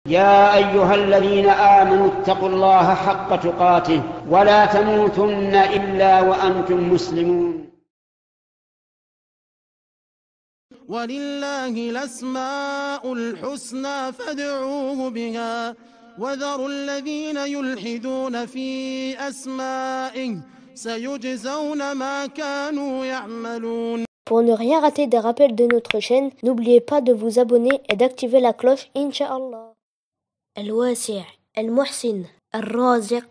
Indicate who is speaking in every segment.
Speaker 1: يا أيها الذين آمنوا اتقوا الله حق تقاته ولا تموتن إلا وأنتم مسلمون.
Speaker 2: ولله الأسماء الحسنى فادعوه بها وذروا الذين يلحدون في أسمائه سيجزون ما كانوا يعملون.
Speaker 3: Pour ne rien rater des rappels de notre chaîne, n'oubliez pas de vous abonner et d'activer la cloche, Inch'Allah. Al-Wasi', Al-Muhsin, Al-Raziq.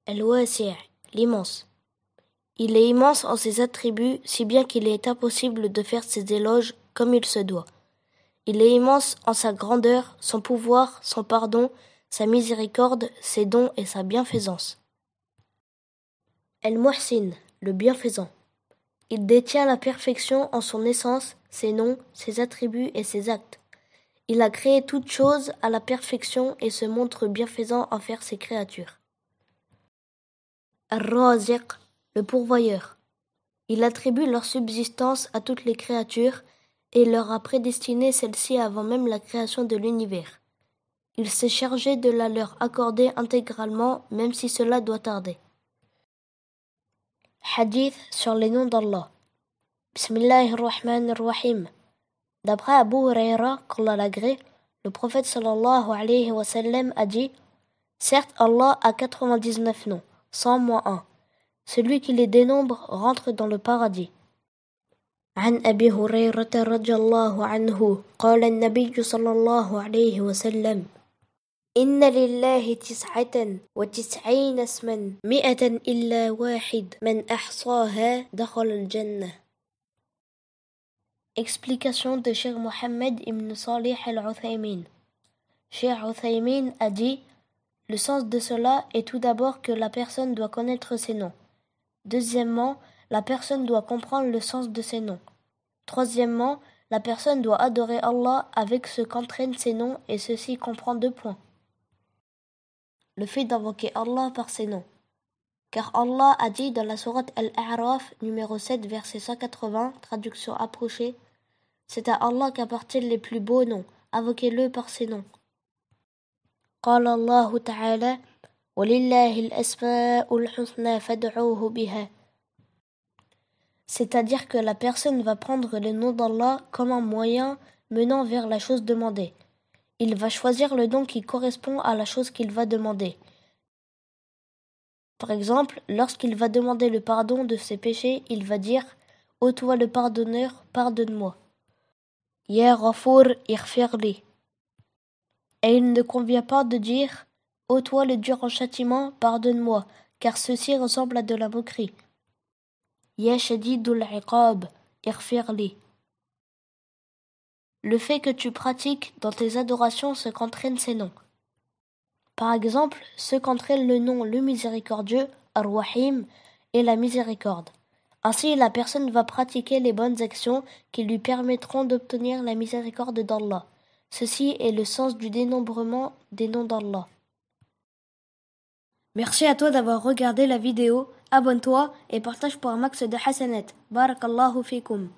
Speaker 3: Al-Wasi', l'immense. Il est immense en ses attributs, si bien qu'il est impossible de faire ses éloges comme il se doit. Il est immense en sa grandeur, son pouvoir, son pardon, sa miséricorde, ses dons et sa bienfaisance. Al-Muhsin, le bienfaisant. Il détient la perfection en son essence, ses noms, ses attributs et ses actes. Il a créé toutes choses à la perfection et se montre bienfaisant envers ses créatures. Ar-Raziq, le pourvoyeur. Il attribue leur subsistance à toutes les créatures et leur a prédestiné celle-ci avant même la création de l'univers. Il s'est chargé de la leur accorder intégralement, même si cela doit tarder. Hadith sur les noms d'Allah. Bismillahirrahmanirrahim. D'après Abu Huraira, qu'Allah l'agrée, le prophète sallallahu alayhi wa sallam a dit: certes, Allah a 99 noms, 100 moins 1. Celui qui les dénombre rentre dans le paradis. عن أبي هريرة رضي الله عنه قال النبي صلى الله عليه وسلم إن لله 99 اسما 100 إلا واحد من أحصاها دخل الجنة. Explication de Cheikh Mohammed ibn Salih al-Uthaymin. Cheikh Uthaymin a dit: le sens de cela est tout d'abord que la personne doit connaître ses noms. Deuxièmement, la personne doit comprendre le sens de ses noms. Troisièmement, la personne doit adorer Allah avec ce qu'entraînent ses noms, et ceci comprend 2 points. Le fait d'invoquer Allah par ses noms. Car Allah a dit dans la sourate Al-A'raf, numéro 7, verset 180, traduction approchée: c'est à Allah qu'appartiennent les plus beaux noms, invoquez-le par ses noms. قال الله تعالى ولله الأسماء الحسنى فادعوه بها. C'est-à-dire que la personne va prendre le nom d'Allah comme un moyen menant vers la chose demandée. Il va choisir le nom qui correspond à la chose qu'il va demander. Par exemple, lorsqu'il va demander le pardon de ses péchés, il va dire: ô toi le pardonneur, pardonne-moi. Ya Ghafour ighfirli. Et il ne convient pas de dire: ô toi le dur en châtiment, pardonne-moi, car ceci ressemble à de la moquerie. Ya Shadidul Iqab ighfirli. Le fait que tu pratiques dans tes adorations ce qu'entraînent ces noms. Par exemple, ce qu'entraîne le nom le miséricordieux, Ar-Rahim, et la miséricorde. Ainsi, la personne va pratiquer les bonnes actions qui lui permettront d'obtenir la miséricorde d'Allah. Ceci est le sens du dénombrement des noms d'Allah. Merci à toi d'avoir regardé la vidéo. Abonne-toi et partage pour un max de hasanat. Barakallahu fikum.